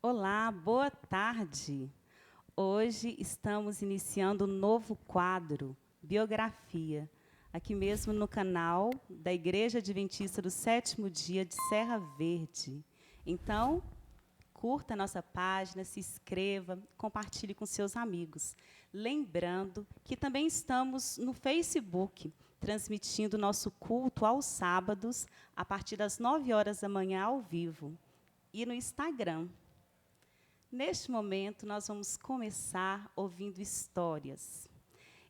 Olá, boa tarde. Hoje estamos iniciando um novo quadro, Biografia, aqui mesmo no canal da Igreja Adventista do Sétimo Dia de Serra Verde. Então, curta a nossa página, se inscreva, compartilhe com seus amigos. Lembrando que também estamos no Facebook, transmitindo nosso culto aos sábados, a partir das 9 horas da manhã, ao vivo. E no Instagram. Neste momento, nós vamos começar ouvindo histórias.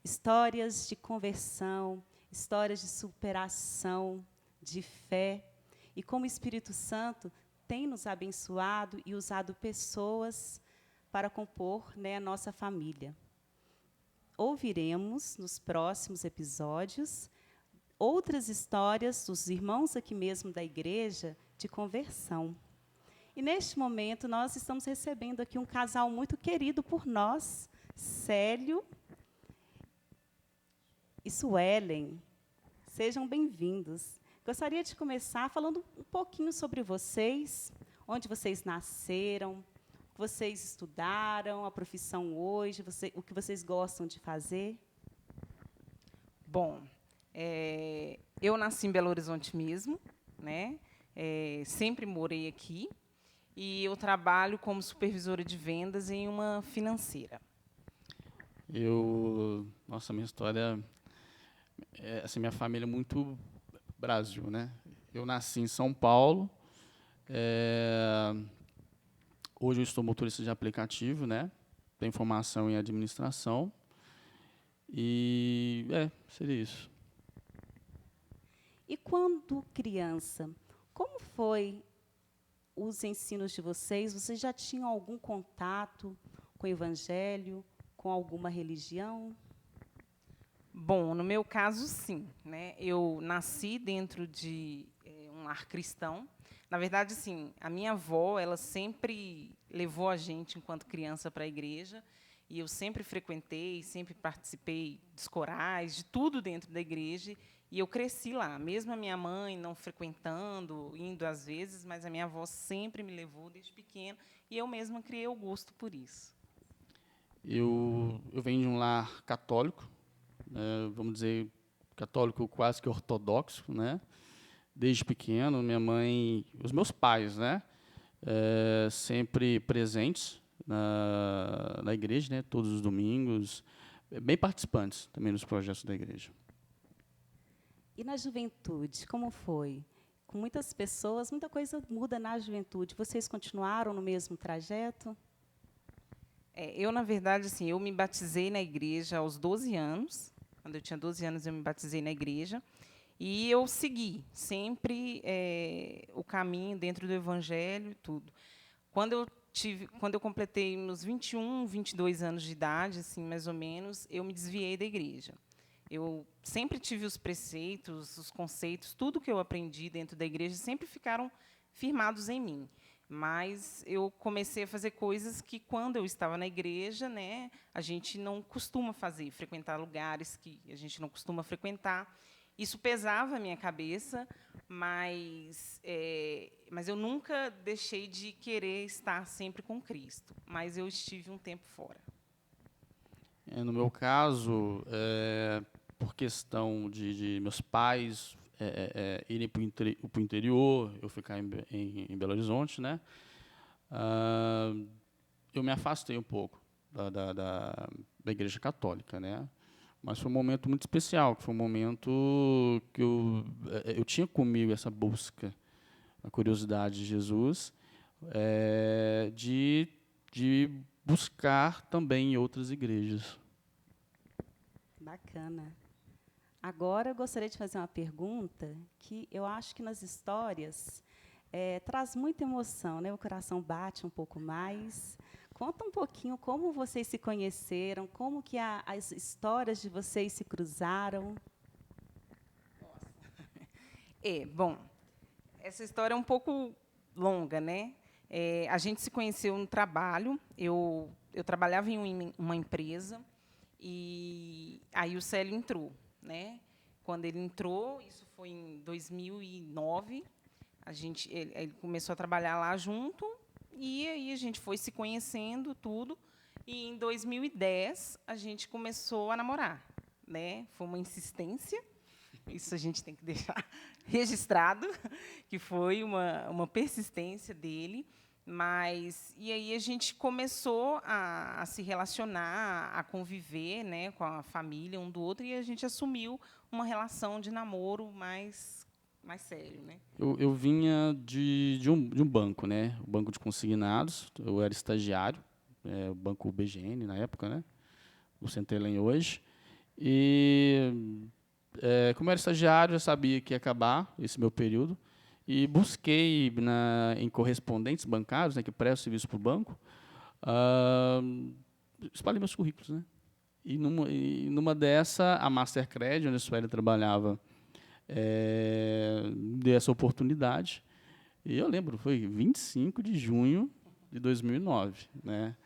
Histórias de conversão, histórias de superação, de fé. E como o Espírito Santo tem nos abençoado e usado pessoas para compor, a nossa família. Ouviremos, nos próximos episódios, outras histórias dos irmãos aqui mesmo da igreja de conversão. E, neste momento, nós estamos recebendo aqui um casal muito querido por nós, Célio e Suelen. Sejam bem-vindos. Gostaria de começar falando um pouquinho sobre vocês, onde vocês nasceram, o que vocês estudaram, a profissão hoje, o que vocês gostam de fazer. Bom, eu nasci em Belo Horizonte mesmo, né? Sempre morei aqui e eu trabalho como supervisora de vendas em uma financeira. Nossa, minha história assim, minha família é muito Brasil, né? Eu nasci em São Paulo. é, Hoje eu estou motorista de aplicativo, né? Tenho formação em administração e seria isso. E quando criança, como foi os ensinos de vocês? Vocês já tinham algum contato com o Evangelho, com alguma religião? Bom, no meu caso, sim, né? Eu nasci dentro de um lar cristão. Na verdade, sim, a minha avó, ela sempre levou a gente, enquanto criança, para a igreja, e eu sempre frequentei, sempre participei dos corais, de tudo dentro da igreja, e eu cresci lá. Mesmo a minha mãe não frequentando, indo às vezes, mas a minha avó sempre me levou desde pequena, e eu mesma criei o gosto por isso. Eu venho de um lar católico, vamos dizer, católico quase que ortodoxo, né? Desde pequeno, minha mãe, os meus pais, né? Sempre presentes na igreja, né? Todos os domingos, bem participantes também nos projetos da igreja. E na juventude, como foi? Com muitas pessoas, muita coisa muda na juventude. Vocês continuaram no mesmo trajeto? Eu, na verdade, assim, eu me batizei na igreja aos 12 anos. Quando eu tinha 12 anos, eu me batizei na igreja. E eu segui sempre o caminho dentro do evangelho e tudo. Quando eu completei meus 21, 22 anos de idade, assim, mais ou menos, eu me desviei da igreja. Eu sempre tive os preceitos, os conceitos, tudo que eu aprendi dentro da igreja sempre ficaram firmados em mim. Mas eu comecei a fazer coisas que, quando eu estava na igreja, né, a gente não costuma fazer, frequentar lugares que a gente não costuma frequentar. Isso pesava a minha cabeça, mas eu nunca deixei de querer estar sempre com Cristo. Mas eu estive um tempo fora. No meu caso, por questão de meus pais irem para o interior, eu ficar em Belo Horizonte, né? Eu me afastei um pouco da Igreja Católica, né? Mas foi um momento muito especial, que foi um momento que eu tinha comigo essa busca, a curiosidade de Jesus, de buscar também em outras igrejas. Bacana. Agora, eu gostaria de fazer uma pergunta que eu acho que nas histórias traz muita emoção, né? O coração bate um pouco mais. Conta um pouquinho como vocês se conheceram, como que as histórias de vocês se cruzaram. Bom, essa história é um pouco longa, né? A gente se conheceu no trabalho. Eu trabalhava em uma empresa e aí o Célio entrou, né? Quando ele entrou, isso foi em 2009, ele começou a trabalhar lá junto E aí a gente foi se conhecendo, tudo. E em 2010 a gente começou a namorar, né? Foi uma insistência. Isso a gente tem que deixar registrado, que foi uma persistência dele. Mas e aí a gente começou a se relacionar, a conviver, né, com a família um do outro, e a gente assumiu uma relação de namoro mais sério, né? Eu vinha de um banco, né? O banco de consignados. Eu era estagiário, o banco BGN na época, né? O Centelem hoje. E como eu era estagiário, eu sabia que ia acabar esse meu período e busquei em correspondentes bancários, né, que prestam serviço para o banco, ah, espalhei meus currículos, né? E numa dessa, a Mastercred, onde a Sueli trabalhava, deu essa oportunidade. E eu lembro, foi 25 de junho de 2009, né?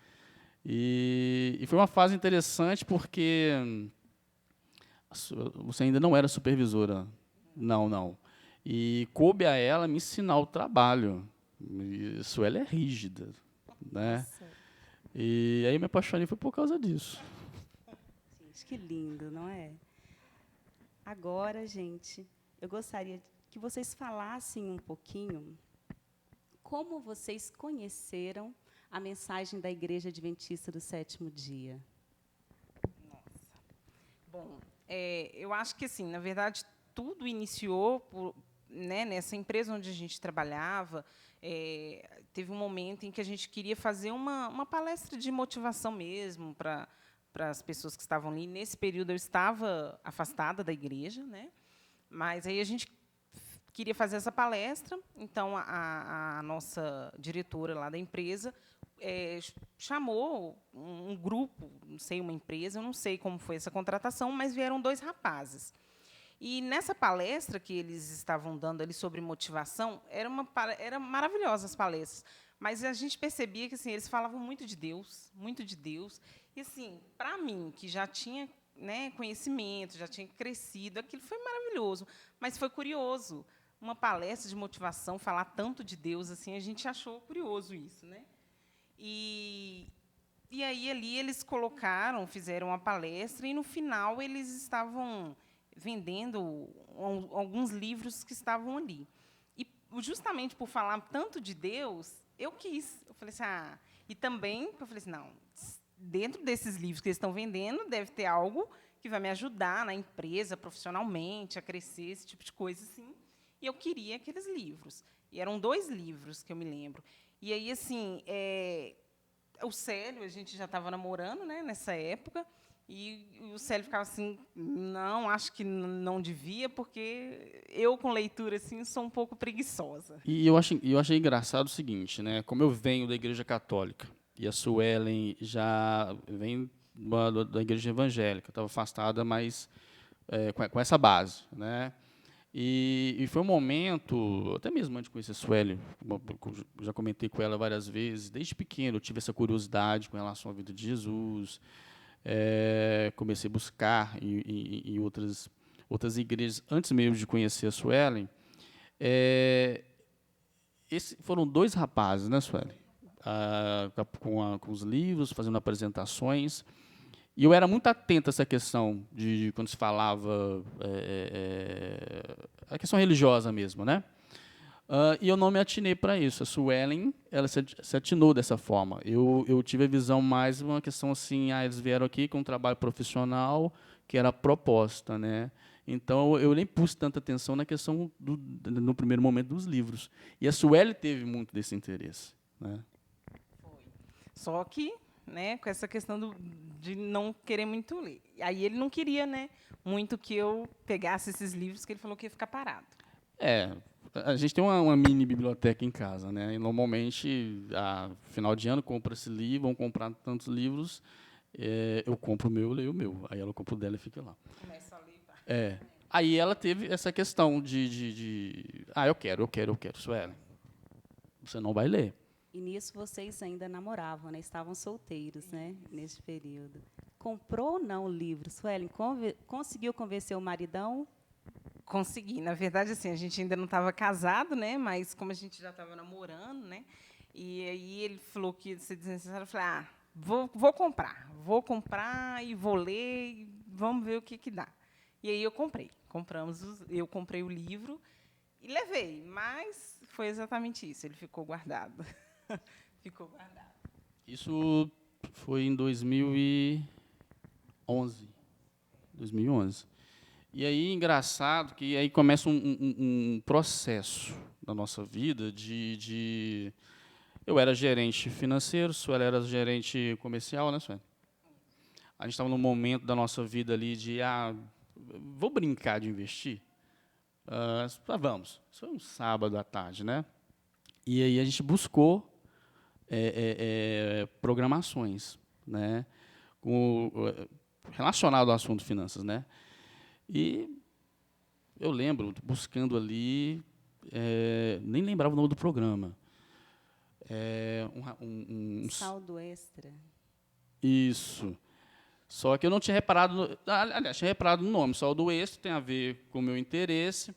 E foi uma fase interessante porque você ainda não era supervisora, não. E coube a ela me ensinar o trabalho. Isso, ela é rígida, né? Nossa, E aí me apaixonei foi por causa disso. gente, que lindo, não é? Agora, gente, eu gostaria que vocês falassem um pouquinho como vocês conheceram a mensagem da Igreja Adventista do Sétimo Dia. Bom, eu acho que, assim, na verdade, tudo iniciou né, nessa empresa onde a gente trabalhava. Teve um momento em que a gente queria fazer uma palestra de motivação mesmo para as pessoas que estavam ali. Nesse período, eu estava afastada da igreja, né? Mas aí a gente queria fazer essa palestra, então a nossa diretora lá da empresa chamou um grupo, não sei, uma empresa, eu não sei como foi essa contratação, mas vieram 2 rapazes. E nessa palestra que eles estavam dando ali sobre motivação, era maravilhosa as palestras, mas a gente percebia que assim, eles falavam muito de Deus, muito de Deus. E assim, para mim, que já tinha, né, conhecimento, já tinha crescido, aquilo foi maravilhoso, mas foi curioso. Uma palestra de motivação falar tanto de Deus assim, a gente achou curioso isso, né? E aí ali eles fizeram uma palestra e no final eles estavam vendendo alguns livros que estavam ali. E justamente por falar tanto de Deus, eu quis. Eu falei assim, e também eu falei assim, não, dentro desses livros que eles estão vendendo, deve ter algo que vai me ajudar na empresa, profissionalmente, a crescer, esse tipo de coisa assim. E eu queria aqueles livros. E eram 2 livros que eu me lembro. E aí, assim, o Célio, a gente já estava namorando, né, nessa época, e o Célio ficava assim, não, acho que não devia, porque eu, com leitura, assim, sou um pouco preguiçosa. E eu achei engraçado o seguinte, né? Como eu venho da Igreja Católica e a Suelen já vem da Igreja Evangélica, estava afastada, mas com essa base, né? E foi um momento, até mesmo antes de conhecer a Sueli, já comentei com ela várias vezes, desde pequeno eu tive essa curiosidade com relação à vida de Jesus, comecei a buscar em outras igrejas, antes mesmo de conhecer a Suelen. Foram 2 rapazes, né, Sueli? Com os livros, fazendo apresentações. E eu era muito atento a essa questão de quando se falava a questão religiosa mesmo, né? E eu não me atinei para isso. A Suelen, ela se atinou dessa forma. Eu tive a visão mais uma questão assim, eles vieram aqui com um trabalho profissional que era a proposta, né? Então eu nem pus tanta atenção na questão no primeiro momento dos livros. E a Sueli teve muito desse interesse, né? Só que, né, com essa questão de não querer muito ler. Aí ele não queria, né, muito que eu pegasse esses livros, que ele falou que ia ficar parado. A gente tem uma mini biblioteca em casa, né? E normalmente, final de ano, compra esse livro, vão comprar tantos livros, eu compro o meu, eu leio o meu. Aí ela compra o dela e fica lá. Começa a ler. Aí ela teve essa questão eu quero, Sueli, você não vai ler. E nisso vocês ainda namoravam, né? Estavam solteiros, né? Nesse período. Comprou ou não o livro, Suelen? Conseguiu convencer o maridão? Consegui. Na verdade, assim, a gente ainda não estava casado, né? Mas como a gente já estava namorando, né? E aí ele falou que ia ser desnecessário. Eu falei, vou comprar e vou ler, e vamos ver o que dá. E aí eu comprei. Eu comprei o livro e levei, mas foi exatamente isso, ele ficou guardado. Ficou guardado. Isso foi em 2011. 2011. E aí, engraçado, que aí começa um processo na nossa vida de... Eu era gerente financeiro, Sueli era gerente comercial, né, Sueli? A gente estava num momento da nossa vida ali de, vou brincar de investir? Vamos. Isso foi um sábado à tarde, né? E aí a gente buscou programações, né? Relacionado ao assunto finanças, né? E eu lembro, buscando ali, nem lembrava o nome do programa. Saldo extra. Isso. Só que eu não tinha reparado, aliás, tinha reparado no nome. Saldo extra tem a ver com o meu interesse.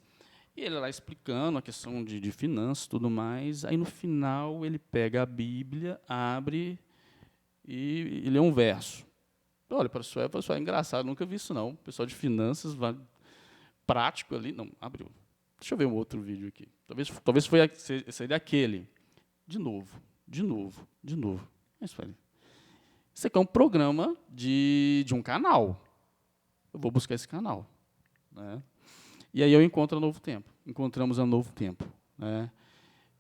E ele lá explicando a questão de finanças e tudo mais. Aí, no final, ele pega a Bíblia, abre e lê um verso. Olha, para o senhor é engraçado, nunca vi isso, não. O pessoal de finanças, prático ali. Não, abriu. Deixa eu ver um outro vídeo aqui. Talvez seria aquele. De novo. Mas, isso aqui é um programa de um canal. Eu vou buscar esse canal, né? E aí eu encontramos a Novo Tempo, né?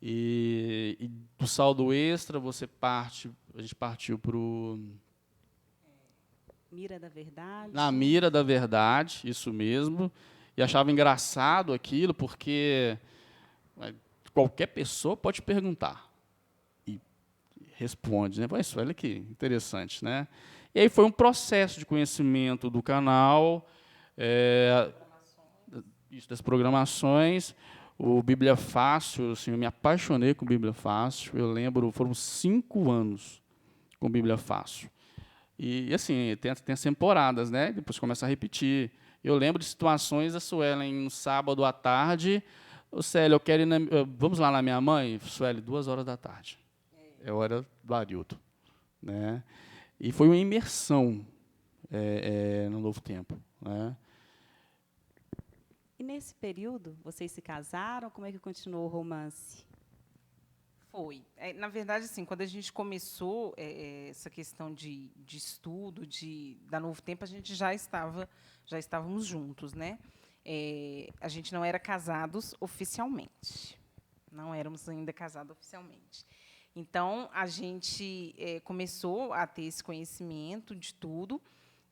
E do saldo extra a gente partiu para o Mira da Verdade. Na Mira da Verdade, isso mesmo. E achava engraçado aquilo, porque qualquer pessoa pode perguntar e responde, né? Mas olha que interessante, né? E aí foi um processo de conhecimento do canal. Isso, das programações, o Bíblia Fácil, assim, eu me apaixonei com Bíblia Fácil, eu lembro, foram 5 anos com Bíblia Fácil. E assim, tem as temporadas, né? Depois começa a repetir. Eu lembro de situações, a Suelen, no sábado à tarde, Célio, eu quero ir vamos lá na minha mãe? Sueli, 2 horas da tarde. É hora do Arilton, né? E foi uma imersão no Novo Tempo, né? E nesse período, vocês se casaram? Como é que continuou o romance? Foi. Na verdade, assim, quando a gente começou essa questão de estudo, da Novo Tempo, a gente já estávamos juntos, né? A gente não era casados oficialmente. Não éramos ainda casados oficialmente. Então, a gente começou a ter esse conhecimento de tudo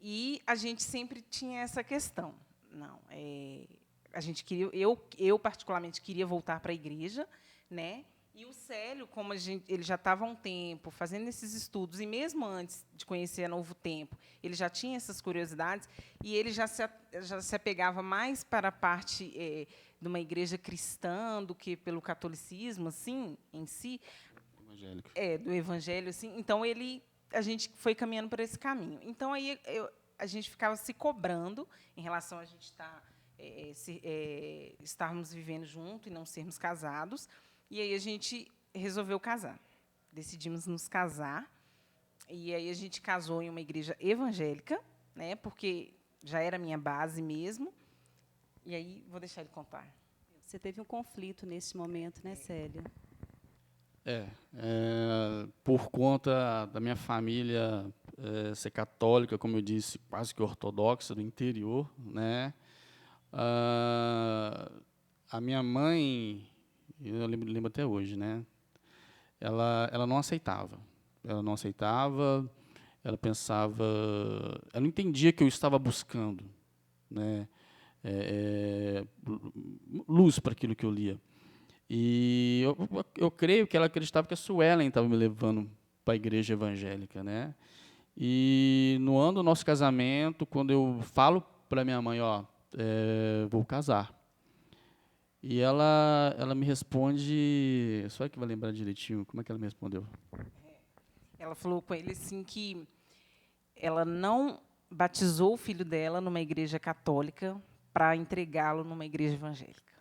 e a gente sempre tinha essa questão. Não, a gente queria, eu particularmente queria voltar para a igreja, né? E o Célio, como ele já estava há um tempo fazendo esses estudos e mesmo antes de conhecer a Novo Tempo, ele já tinha essas curiosidades e ele já se apegava mais para a parte de uma igreja cristã do que pelo catolicismo, assim, em si. Evangélico. Do evangelho, assim. Então a gente foi caminhando por esse caminho. Então aí a gente ficava se cobrando em relação a gente estarmos vivendo junto e não sermos casados. E aí a gente resolveu casar. Decidimos nos casar. E aí a gente casou em uma igreja evangélica, né? Porque já era a minha base mesmo. E aí vou deixar ele contar. Você teve um conflito nesse momento, né, Célio? Por conta da minha família ser católica, como eu disse, quase que ortodoxa, do interior, né? A minha mãe, eu lembro até hoje, né? Ela não aceitava. Ela pensava, ela não entendia que eu estava buscando, né? Luz para aquilo que eu lia. E eu creio que ela acreditava que a Suelen estava me levando para a igreja evangélica, né? E no ano do nosso casamento, quando eu falo para minha mãe, vou casar. E ela me responde, só que vai lembrar direitinho, como é que ela me respondeu? Ela falou com ele assim que ela não batizou o filho dela numa igreja católica para entregá-lo numa igreja evangélica.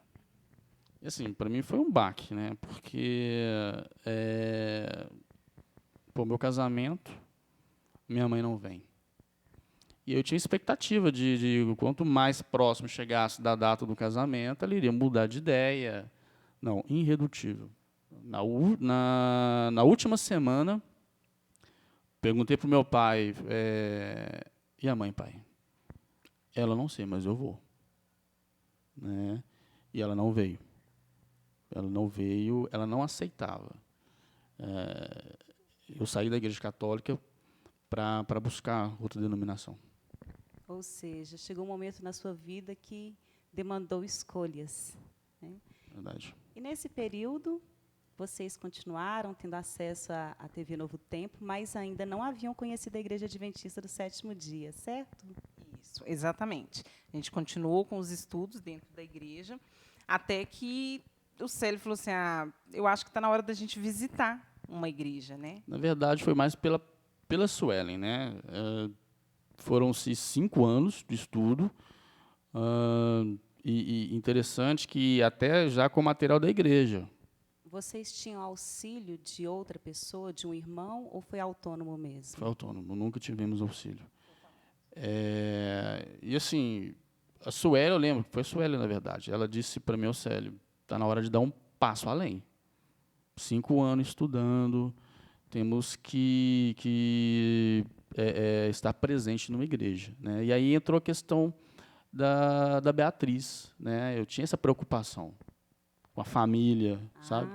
E, assim, para mim foi um baque, né? Porque meu casamento, minha mãe não vem. E eu tinha expectativa de quanto mais próximo chegasse da data do casamento, ela iria mudar de ideia. Não, irredutível. Na última semana, perguntei para o meu pai, e a mãe, pai? Ela não sei, mas eu vou. Né? E ela não veio. Ela não veio, ela não aceitava. Eu saí da Igreja Católica para buscar outra denominação. Ou seja, chegou um momento na sua vida que demandou escolhas, né? Verdade. E nesse período, vocês continuaram tendo acesso à TV Novo Tempo, mas ainda não haviam conhecido a Igreja Adventista do Sétimo Dia, certo? Isso, exatamente. A gente continuou com os estudos dentro da igreja, até que o Célio falou assim, eu acho que está na hora da gente visitar uma igreja, né? Na verdade, foi mais pela Suelen, né? Foram-se 5 anos de estudo, e interessante que até já com material da igreja. Vocês tinham auxílio de outra pessoa, de um irmão, ou foi autônomo mesmo? Foi autônomo, nunca tivemos auxílio. E assim, a Sueli, eu lembro, foi a Sueli, na verdade, ela disse para mim, Célio, está na hora de dar um passo além. 5 anos estudando, temos que estar presente numa igreja. Né? E aí entrou a questão da Beatriz. Né? Eu tinha essa preocupação com a família, sabe?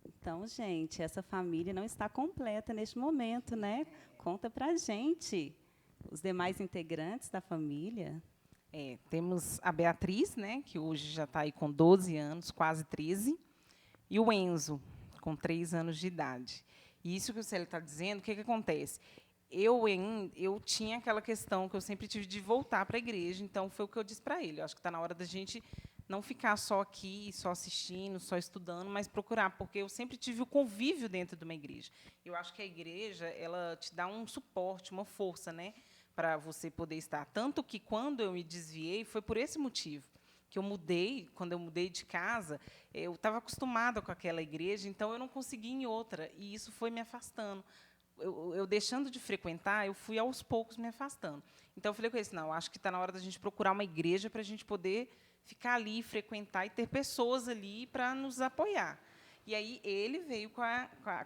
Então, gente, essa família não está completa neste momento, né? Conta pra gente os demais integrantes da família. Temos a Beatriz, né, que hoje já está aí com 12 anos, quase 13, e o Enzo, com 3 anos de idade. E isso que o Célio está dizendo, o que acontece? Eu tinha aquela questão que eu sempre tive de voltar para a igreja, então foi o que eu disse para ele. Eu acho que está na hora da gente não ficar só aqui, só assistindo, só estudando, mas procurar, porque eu sempre tive o convívio dentro de uma igreja. Eu acho que a igreja ela te dá um suporte, uma força, né, para você poder estar. Tanto que, quando eu me desviei, foi por esse motivo que eu mudei. Quando eu mudei de casa, eu estava acostumada com aquela igreja, então eu não conseguia ir em outra, e isso foi me afastando. Eu deixando de frequentar, eu fui aos poucos me afastando. Então eu falei com ele, não, acho que está na hora da gente procurar uma igreja para a gente poder ficar ali, frequentar e ter pessoas ali para nos apoiar. E aí ele veio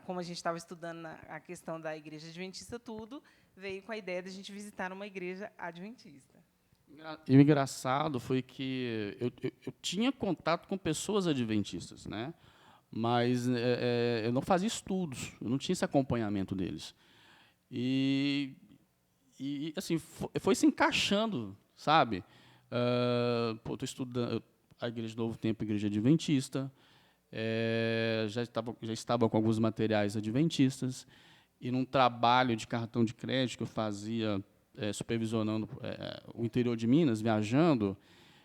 como a gente estava estudando a questão da igreja adventista, veio com a ideia de a gente visitar uma igreja adventista. E o engraçado foi que eu tinha contato com pessoas adventistas, né? Mas eu não fazia estudos, eu não tinha esse acompanhamento deles. E assim, foi se encaixando, sabe? Estou estudando a Igreja do Novo Tempo, a Igreja Adventista, já estava com alguns materiais adventistas, e num trabalho de cartão de crédito que eu fazia, supervisionando o interior de Minas, viajando,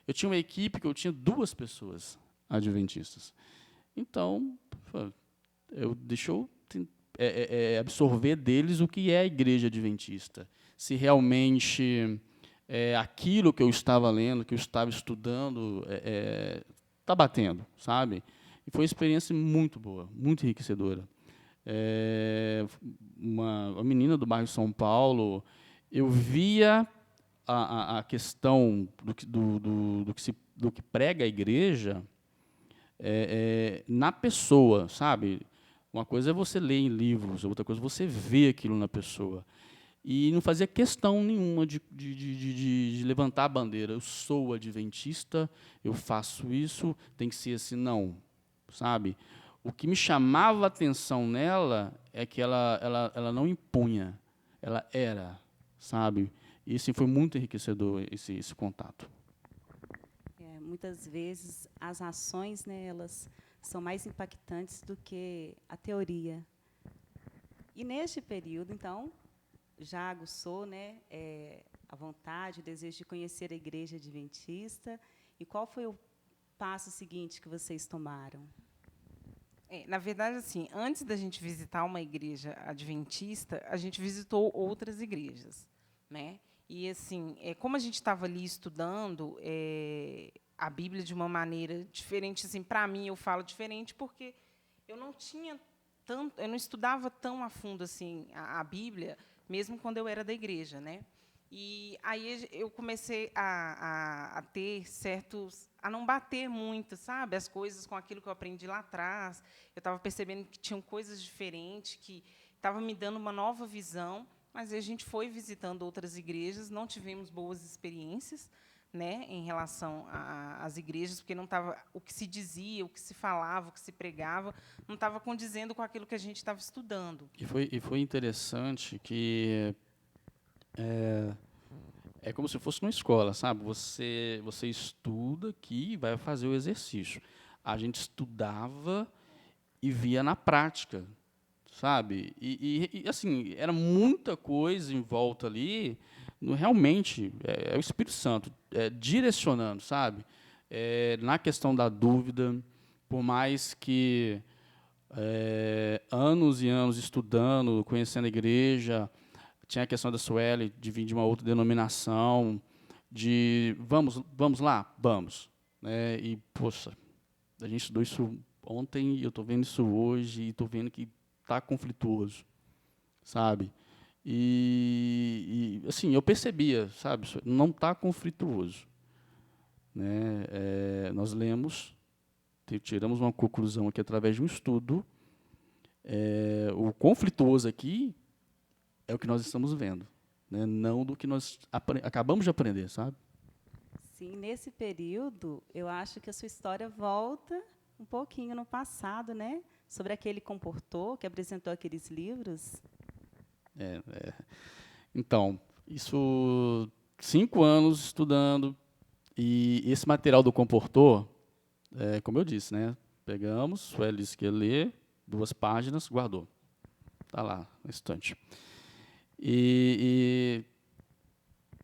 eu tinha uma equipe que eu tinha 2 pessoas adventistas. Então, deixa eu absorver deles o que é a igreja adventista. Se realmente aquilo que eu estava lendo, que eu estava estudando, está batendo, sabe? E foi uma experiência muito boa, muito enriquecedora. Uma menina do bairro São Paulo, eu via a questão do que prega a igreja na pessoa, sabe? Uma coisa é você ler em livros, outra coisa é você ver aquilo na pessoa. E não fazia questão nenhuma de levantar a bandeira. Eu sou adventista, eu faço isso, tem que ser assim, não, sabe? O que me chamava a atenção nela é que ela não impunha, ela era, sabe? E assim, foi muito enriquecedor esse contato. Muitas vezes as ações, né, elas são mais impactantes do que a teoria. E neste período, então, já aguçou, né, a vontade, o desejo de conhecer a Igreja Adventista. E qual foi o passo seguinte que vocês tomaram? Na verdade, assim, antes da gente visitar uma igreja adventista, a gente visitou outras igrejas, né? E assim, como a gente estava ali estudando, a Bíblia de uma maneira diferente. Assim, para mim, eu falo diferente porque eu não tinha tanto, eu não estudava tão a fundo assim a Bíblia, mesmo quando eu era da igreja, né? E aí eu comecei a ter certos, a não bater muito, sabe, as coisas com aquilo que eu aprendi lá atrás. Eu estava percebendo que tinham coisas diferentes, que estava me dando uma nova visão. Mas a gente foi visitando outras igrejas, não tivemos boas experiências, né, em relação às igrejas, porque não estava o que se dizia, o que se falava, o que se pregava, não estava condizendo com aquilo que a gente estava estudando. E foi interessante que é como se fosse uma escola, sabe? Você estuda aqui e vai fazer o exercício. A gente estudava e via na prática, sabe? Assim, era muita coisa em volta ali, realmente, é o Espírito Santo direcionando, sabe? Na questão da dúvida, por mais que anos e anos estudando, conhecendo a igreja, tinha a questão da Sueli, de vir de uma outra denominação, de vamos lá, vamos. Né? E, poxa, a gente estudou isso ontem, e eu estou vendo isso hoje, e estou vendo que está conflituoso, sabe? Assim, eu percebia, sabe, não está conflituoso. Né? Nós lemos, tiramos uma conclusão aqui através de um estudo. O conflituoso aqui é o que nós estamos vendo, né? Não do que nós acabamos de aprender, sabe? Sim, nesse período, eu acho que a sua história volta um pouquinho no passado, né? Sobre aquele comportor que apresentou aqueles livros. Então, isso 5 anos estudando, e esse material do comportor, como eu disse, né? Pegamos, Sueli disse que ia ler, 2 páginas, guardou. Está lá, na estante.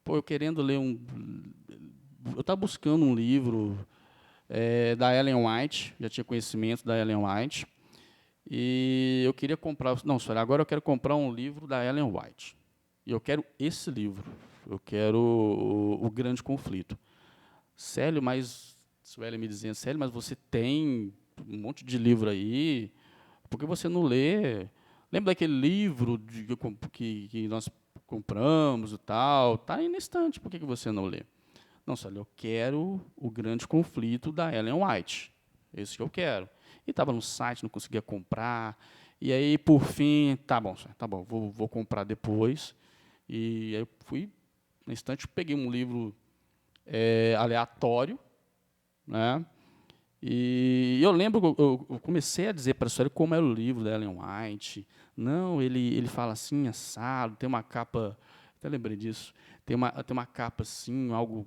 Pô, eu querendo ler eu estava buscando um livro da Ellen White, já tinha conhecimento da Ellen White, e eu queria comprar. Não, senhora, agora eu quero comprar um livro da Ellen White. E eu quero esse livro. Eu quero o Grande Conflito. Célio, mas. Sueli me dizendo, Célio, mas você tem um monte de livro aí, por que você não lê? Lembra daquele livro que nós compramos e tal? Está aí na estante, por que você não lê? Não, Célio, eu quero o Grande Conflito da Ellen White. Esse que eu quero. E estava no site, não conseguia comprar. E aí, por fim, tá bom, vou comprar depois. E aí eu fui na estante, peguei um livro aleatório, né? E eu lembro que eu comecei a dizer para a senhora como era o livro da Ellen White. Não, ele fala assim, assado, tem uma capa, até lembrei disso, tem uma capa assim, algo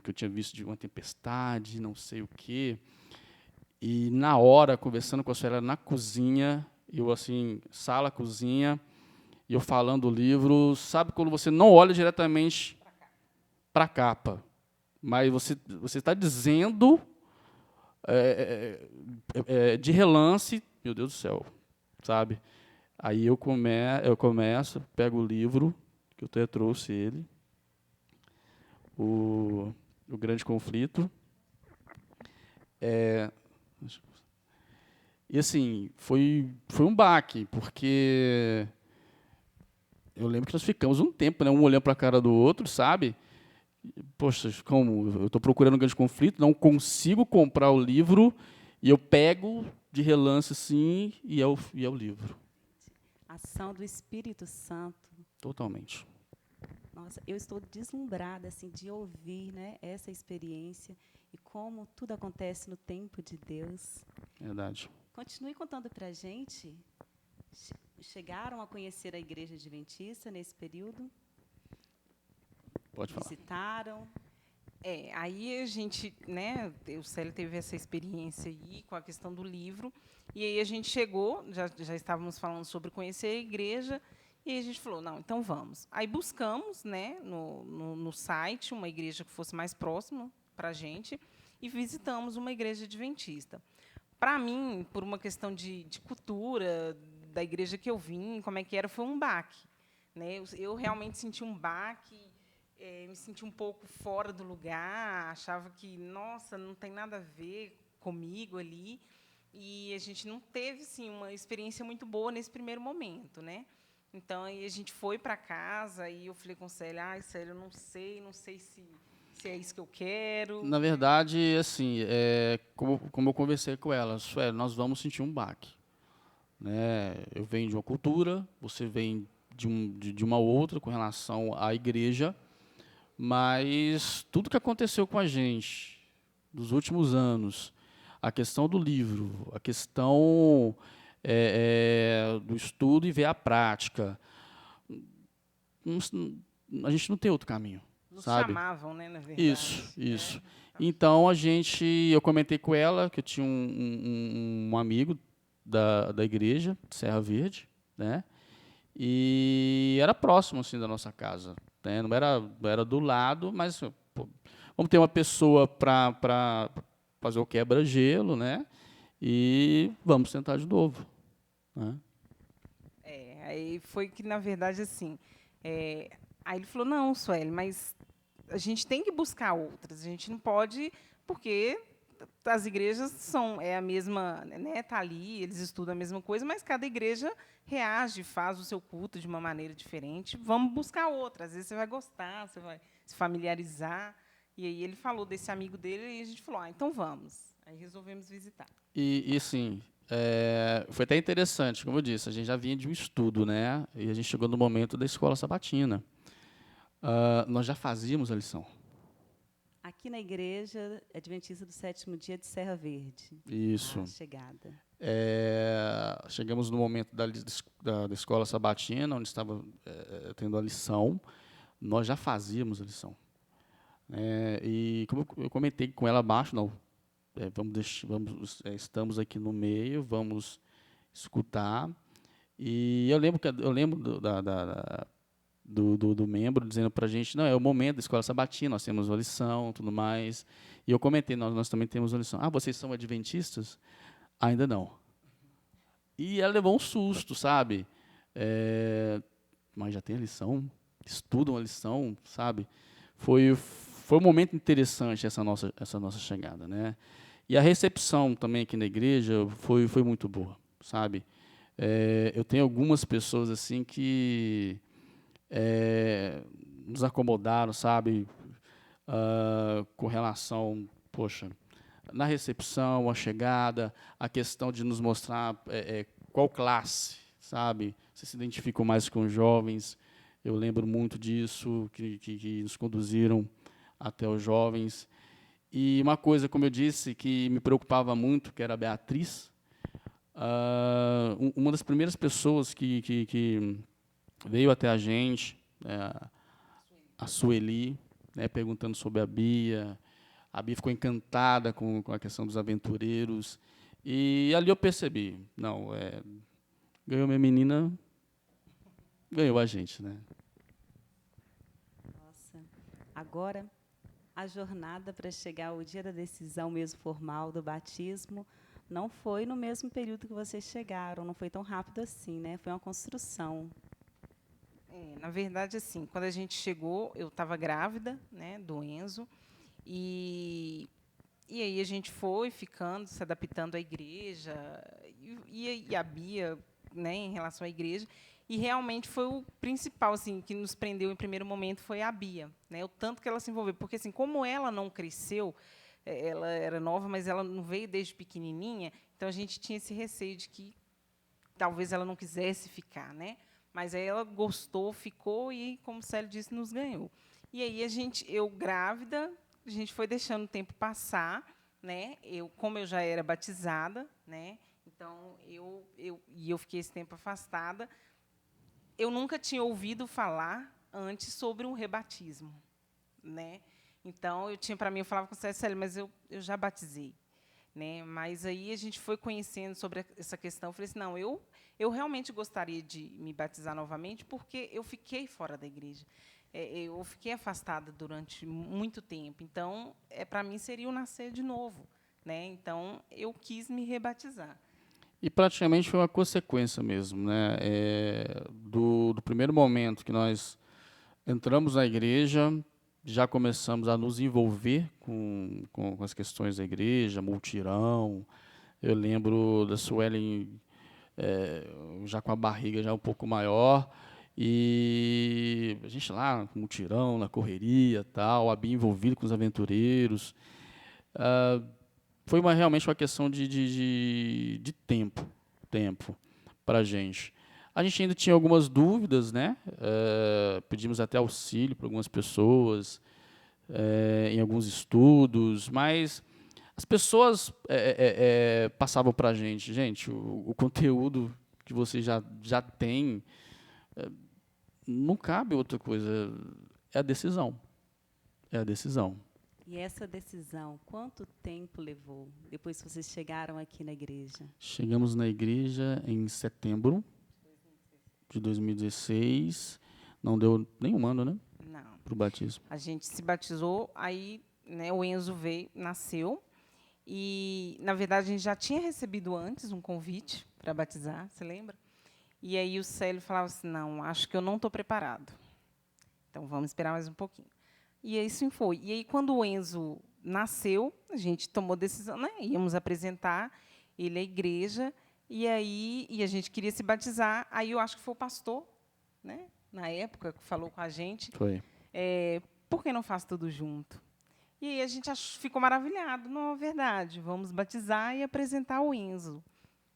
que eu tinha visto de uma tempestade, não sei o quê. E na hora, conversando com a senhora na cozinha, eu assim, sala, cozinha, e eu falando o livro, sabe quando você não olha diretamente para a capa, mas você está dizendo de relance, meu Deus do céu, sabe? Aí eu começo, pego o livro, que eu até trouxe ele, o Grande Conflito. E assim, foi um baque, porque eu lembro que nós ficamos um tempo, né, um olhando para a cara do outro, sabe? Poxa, como eu estou procurando um Grande Conflito, não consigo comprar o livro, e eu pego de relance assim, e é o livro. Ação do Espírito Santo. Totalmente. Nossa, eu estou deslumbrada assim, de ouvir, né, essa experiência e como tudo acontece no tempo de Deus. Verdade. Continue contando para a gente. Chegaram a conhecer a Igreja Adventista nesse período? Pode falar. Visitaram? Aí a gente, né, o Célio teve essa experiência aí com a questão do livro, e aí a gente chegou, já estávamos falando sobre conhecer a igreja, e aí a gente falou, não, então vamos. Aí buscamos, né, no site uma igreja que fosse mais próxima para a gente, e visitamos uma igreja adventista. Para mim, por uma questão de cultura, da igreja que eu vim, como é que era, foi um baque. Né? Eu realmente senti um baque, me senti um pouco fora do lugar, achava que, nossa, não tem nada a ver comigo ali. E a gente não teve assim, uma experiência muito boa nesse primeiro momento, né? Então, aí a gente foi para casa e eu falei com Célia, ai, Célia, eu não sei se é isso que eu quero. Na verdade, assim, como eu conversei com ela, Sueli, nós vamos sentir um baque, né? Eu venho de uma cultura, você vem de uma outra com relação à igreja, mas tudo que aconteceu com a gente nos últimos anos, a questão do livro, a questão do estudo e ver a prática, a gente não tem outro caminho, Nos sabe? chamavam, né, na verdade. Isso. Então, eu comentei com ela que eu tinha um amigo da igreja, de Serra Verde, né? E era próximo, assim, da nossa casa, né? Não era do lado, mas pô, vamos ter uma pessoa para fazer o quebra-gelo, né? E vamos tentar de novo, né? Aí foi que, na verdade, assim, aí ele falou, não, Sueli, mas a gente tem que buscar outras, a gente não pode, porque as igrejas são a mesma, né, tá ali, eles estudam a mesma coisa, mas cada igreja reage, faz o seu culto de uma maneira diferente. Vamos buscar outra. Às vezes você vai gostar, você vai se familiarizar. E aí ele falou desse amigo dele e a gente falou, então vamos. Aí resolvemos visitar. E assim, foi até interessante, como eu disse, a gente já vinha de um estudo, né? E a gente chegou no momento da escola sabatina. Nós já fazíamos a lição. Aqui na igreja Adventista do Sétimo Dia de Serra Verde. Isso. A chegada. Chegamos no momento da escola sabatina, onde estava tendo a lição. Nós já fazíamos a lição. E como eu comentei com ela abaixo, não, estamos aqui no meio, vamos escutar. E eu lembro do membro dizendo para a gente, não, é o momento da escola sabatina, nós temos uma lição, tudo mais. E eu comentei, nós também temos uma lição. Ah, vocês são adventistas? Ainda não. E ela levou um susto, sabe? Mas já tem a lição? Estudam a lição, sabe? Foi um momento interessante essa nossa chegada, né? E a recepção também aqui na igreja foi muito boa, sabe? Eu tenho algumas pessoas assim que nos acomodaram, sabe? Com relação, poxa, na recepção, a chegada, a questão de nos mostrar qual classe, sabe? Você se identificam mais com os jovens. Eu lembro muito disso, que nos conduziram até os jovens. E uma coisa, como eu disse, que me preocupava muito, que era a Beatriz, uma das primeiras pessoas que veio até a gente, a Sueli, né, perguntando sobre a Bia. A Bia ficou encantada com a questão dos aventureiros. E ali eu percebi, não, ganhou minha menina, ganhou a gente, né? Nossa. Agora, a jornada para chegar ao dia da decisão mesmo formal do batismo não foi no mesmo período que vocês chegaram, não foi tão rápido assim, né? Foi uma construção. Na verdade, assim, quando a gente chegou, eu estava grávida, né, do Enzo, e aí a gente foi ficando, se adaptando à igreja, e a Bia, né, em relação à igreja, e realmente foi o principal, assim, que nos prendeu em primeiro momento foi a Bia, né, o tanto que ela se envolveu, porque assim, como ela não cresceu, ela era nova, mas ela não veio desde pequenininha, então a gente tinha esse receio de que talvez ela não quisesse ficar, né? Mas aí ela gostou, ficou e, como o Célio disse, nos ganhou. E aí eu grávida, a gente foi deixando o tempo passar, né? Como eu já era batizada, né? Então eu fiquei esse tempo afastada. Eu nunca tinha ouvido falar antes sobre um rebatismo, né? Então eu falava com o Célio, mas eu já batizei, né? Mas aí a gente foi conhecendo sobre essa questão. Eu falei assim, não, eu realmente gostaria de me batizar novamente, porque eu fiquei fora da igreja. Eu fiquei afastada durante muito tempo. Então, para mim, seria o nascer de novo, né? Então, eu quis me rebatizar. E praticamente foi uma consequência mesmo, né? Do primeiro momento que nós Entramos na igreja, já começamos a nos envolver com as questões da igreja, multirão. Eu lembro da Suelen já com a barriga já um pouco maior, e a gente lá com multirão, na correria, tal, a Bia envolvido com os aventureiros. Foi realmente uma questão de tempo para a gente. A gente ainda tinha algumas dúvidas, né? Pedimos até auxílio para algumas pessoas, em alguns estudos, mas as pessoas passavam para a gente, o conteúdo que você já tem, não cabe outra coisa, é a decisão. É a decisão. E essa decisão, quanto tempo levou depois que vocês chegaram aqui na igreja? Chegamos na igreja em setembro de 2016. Não deu nem um ano, né? Não. Para o batismo. A gente se batizou, aí, né, o Enzo veio, nasceu. E, na verdade, a gente já tinha recebido antes um convite para batizar, você lembra? E aí o Célio falava assim, não, acho que eu não estou preparado. Então, vamos esperar mais um pouquinho. E assim foi. E aí, quando o Enzo nasceu, a gente tomou decisão, né? Íamos apresentar ele à igreja, e a gente queria se batizar. Aí eu acho que foi o pastor, né, na época, que falou com a gente. Foi. Por que não faz tudo junto? E aí a gente ficou maravilhado. Não, é verdade, vamos batizar e apresentar o Enzo.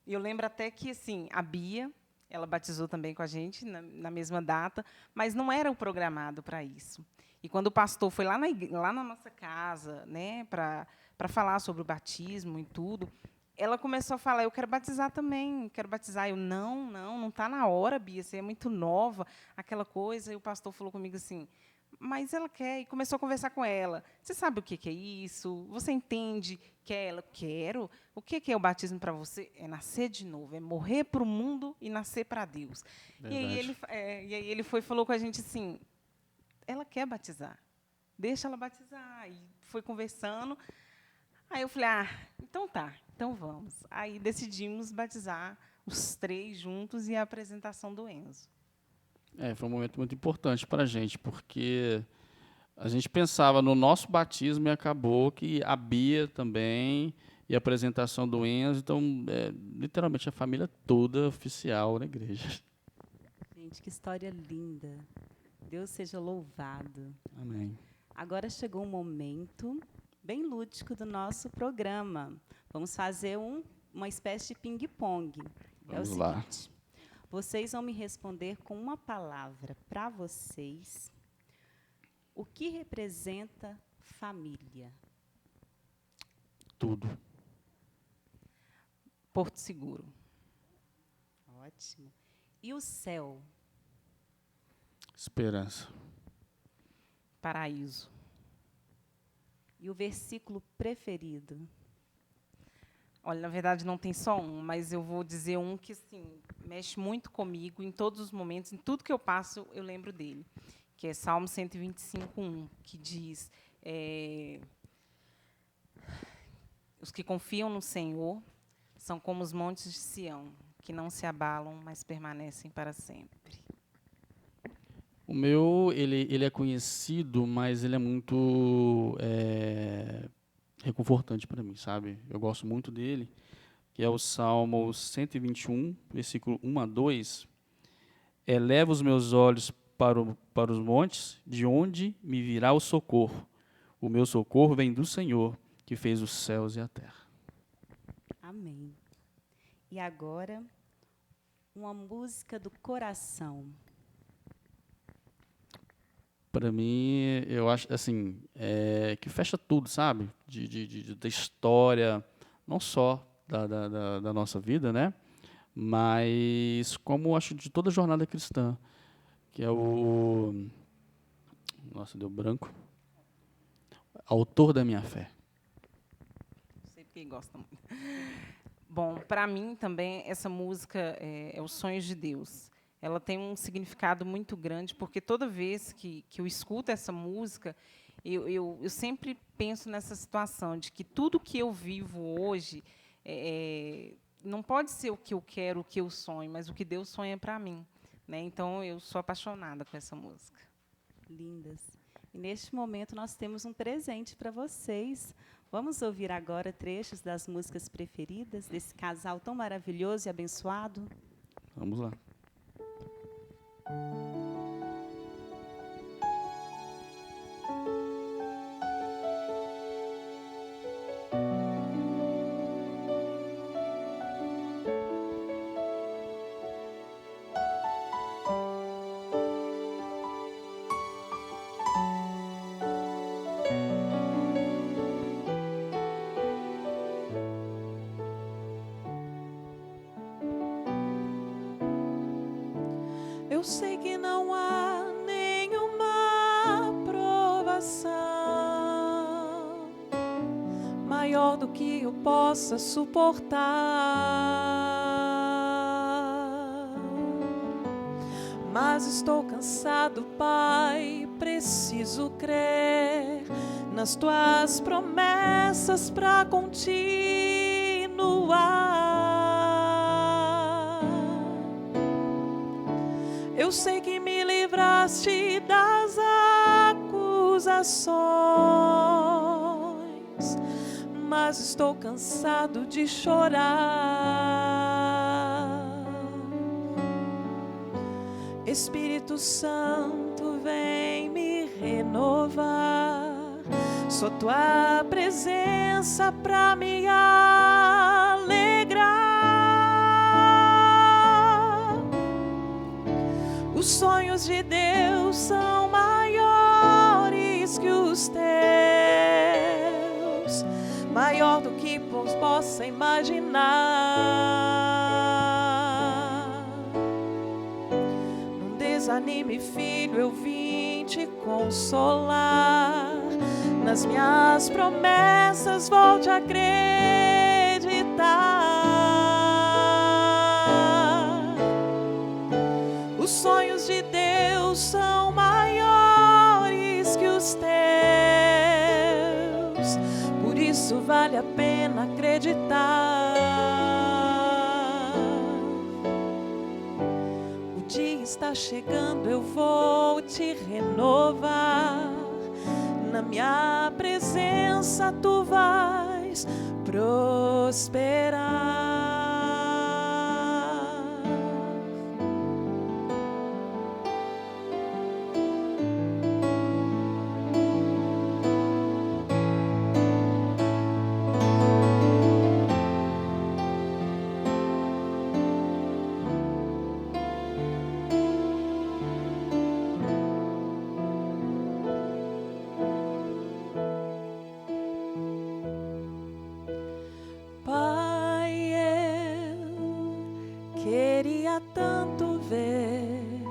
E eu lembro até que assim, a Bia, ela batizou também com a gente na mesma data, mas não era o programado para isso. E quando o pastor foi lá na nossa casa, né, para falar sobre o batismo e tudo, ela começou a falar, eu quero batizar também, quero batizar. Eu, não está na hora, Bia, você é muito nova, aquela coisa. E o pastor falou comigo assim, mas ela quer, e começou a conversar com ela. Você sabe o que é isso? Você entende que é ela? Quero. O que é o batismo para você? É nascer de novo, é morrer para o mundo e nascer para Deus. E aí ele foi e falou com a gente assim, ela quer batizar, deixa ela batizar. E foi conversando. Aí eu falei, então tá, então vamos. Aí decidimos batizar os 3 juntos e a apresentação do Enzo. Foi um momento muito importante para a gente, porque a gente pensava no nosso batismo e acabou que a Bia também e a apresentação do Enzo, então, literalmente a família toda oficial na igreja. Gente, que história linda. Deus seja louvado. Amém. Agora chegou um momento bem lúdico do nosso programa. Vamos fazer uma espécie de ping-pong. Vamos é o lá. seguinte, vocês vão me responder com uma palavra para vocês. O que representa família? Tudo. Porto Seguro. Ótimo. E o céu? Esperança. Paraíso. E o versículo preferido? Olha, na verdade, não tem só um, mas eu vou dizer um que assim, mexe muito comigo em todos os momentos, em tudo que eu passo, eu lembro dele, que é Salmo 125:1, que diz, os que confiam no Senhor são como os montes de Sião, que não se abalam, mas permanecem para sempre. O meu, ele é conhecido, mas ele é muito reconfortante para mim, sabe? Eu gosto muito dele, que é o Salmo 121, versículo 1 a 2. Eleva os meus olhos para os montes, de onde me virá o socorro. O meu socorro vem do Senhor, que fez os céus e a terra. Amém. E agora, uma música do coração. Para mim, eu acho assim, que fecha tudo, sabe? Da história, não só da nossa vida, né? Mas como eu acho de toda a jornada cristã, que é o... Nossa, deu branco. Autor da minha fé. Não sei porque gosta muito. Bom, para mim também essa música é Os Sonhos de Deus. Ela tem um significado muito grande, porque toda vez que eu escuto essa música, eu sempre penso nessa situação de que tudo que eu vivo hoje não pode ser o que eu quero, o que eu sonho, mas o que Deus sonha para mim, né? Então, eu sou apaixonada com essa música. lindas. E neste momento nós temos um presente para vocês. Vamos ouvir agora trechos das músicas preferidas desse casal tão maravilhoso e abençoado? Vamos lá. Eu sei que não há nenhuma provação maior do que eu possa suportar, mas estou cansado, Pai, preciso crer nas tuas promessas para continuar. Eu sei que me livraste das acusações, mas estou cansado de chorar. Espírito Santo, vem me renovar. Só tua presença para me alegrar. Os sonhos de Deus são maiores que os teus, maior do que possa imaginar. Não desanime, filho, eu vim te consolar. Nas minhas promessas, volte a acreditar. Os sonhos de Deus são maiores que os teus, por isso vale a pena acreditar. O dia está chegando, eu vou te renovar. Na minha presença tu vais prosperar. Queria tanto ver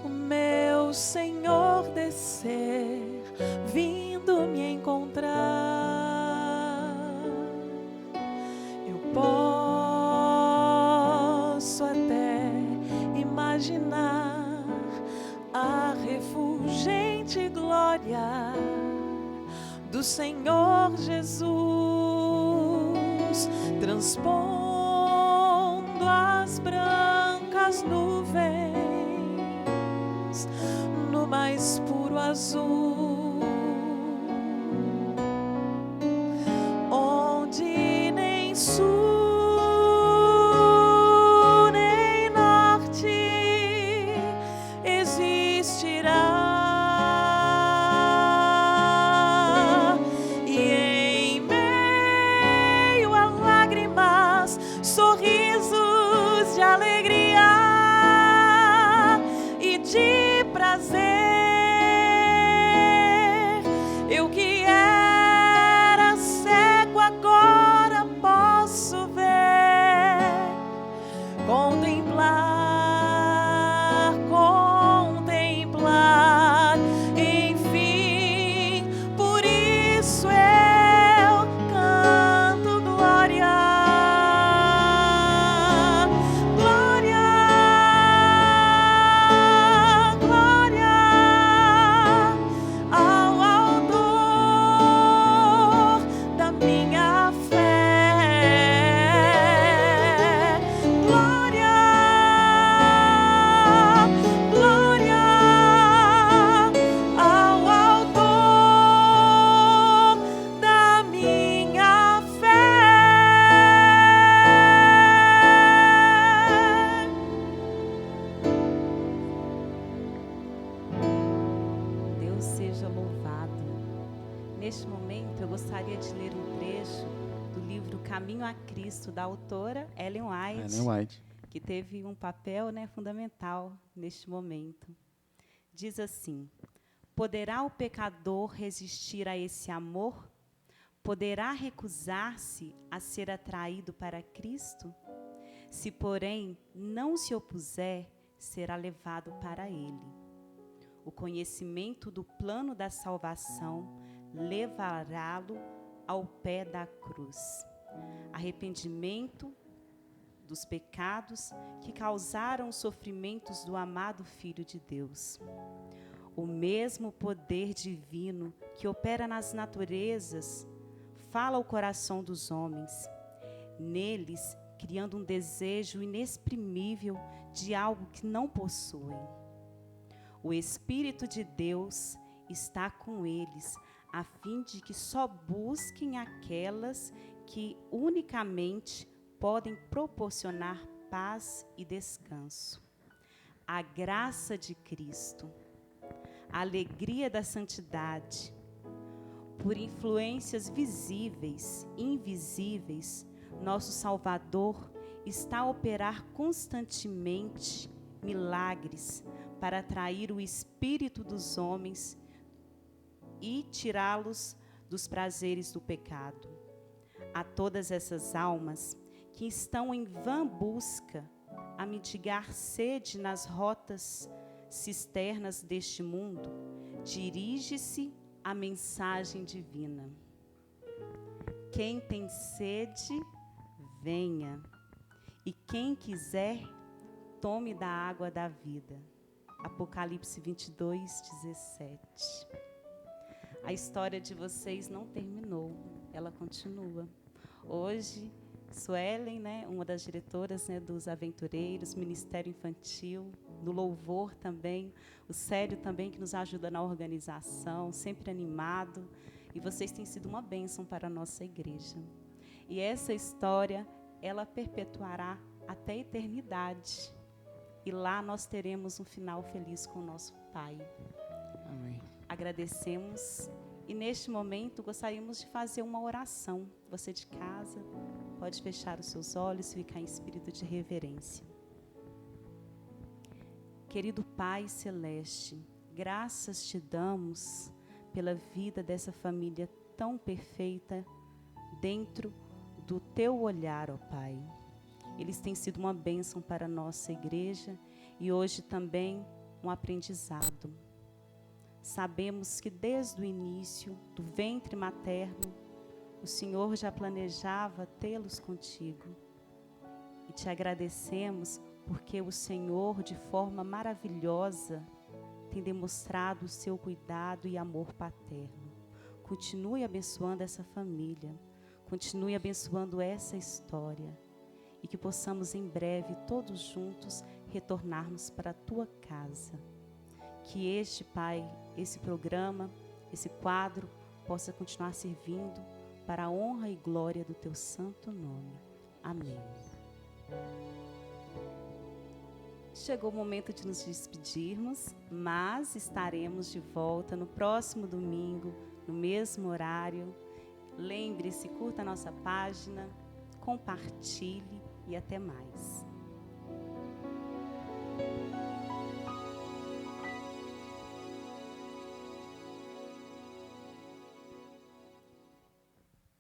o meu Senhor descer, vindo me encontrar. Eu posso até imaginar a refulgente glória do Senhor Jesus transpondo as brancas nuvens no mais puro azul, onde nem sul nem norte existirá, e em meio a lágrimas, sorrisos de alegria e de prazer. Eu que era cego agora posso ver, contemplar, contemplar, enfim. Por isso eu canto glória, glória. Caminho a Cristo, da autora Ellen White, Ellen White. que teve um papel, né, fundamental neste momento. Diz assim: poderá o pecador resistir a esse amor? Poderá recusar-se a ser atraído para Cristo? Se, porém, não se opuser, será levado para Ele. O conhecimento do plano da salvação levará-lo ao pé da cruz. Arrependimento dos pecados que causaram os sofrimentos do amado Filho de Deus. O mesmo poder divino que opera nas naturezas fala ao coração dos homens, neles criando um desejo inexprimível de algo que não possuem. O Espírito de Deus está com eles, a fim de que só busquem aquelas que unicamente podem proporcionar paz e descanso. A graça de Cristo, a alegria da santidade, por influências visíveis e invisíveis, nosso Salvador está a operar constantemente milagres para atrair o espírito dos homens e tirá-los dos prazeres do pecado. A todas essas almas que estão em vã busca a mitigar sede nas rotas cisternas deste mundo, dirige-se a mensagem divina. Quem tem sede, venha, e quem quiser, tome da água da vida. Apocalipse 22, 17. A história de vocês não terminou, ela continua. Hoje, Suelen, né, uma das diretoras, né, dos Aventureiros, Ministério Infantil, no louvor também, o Célio também, que nos ajuda na organização, sempre animado, e vocês têm sido uma bênção para a nossa igreja. E essa história, ela perpetuará até a eternidade, e lá nós teremos um final feliz com o nosso Pai. Amém. Agradecemos, e neste momento gostaríamos de fazer uma oração. Você de casa pode fechar os seus olhos e ficar em espírito de reverência. Querido Pai Celeste, graças te damos pela vida dessa família tão perfeita dentro do teu olhar, ó Pai. Eles têm sido uma bênção para a nossa igreja e hoje também um aprendizado. Sabemos que desde o início do ventre materno, o Senhor já planejava tê-los contigo. E te agradecemos porque o Senhor, de forma maravilhosa, tem demonstrado o seu cuidado e amor paterno. Continue abençoando essa família, continue abençoando essa história, e que possamos em breve, todos juntos, retornarmos para a tua casa. Que este, Pai, esse programa, esse quadro, possa continuar servindo para a honra e glória do teu santo nome. Amém. Chegou o momento de nos despedirmos, mas estaremos de volta no próximo domingo, no mesmo horário. Lembre-se, curta a nossa página, compartilhe e até mais.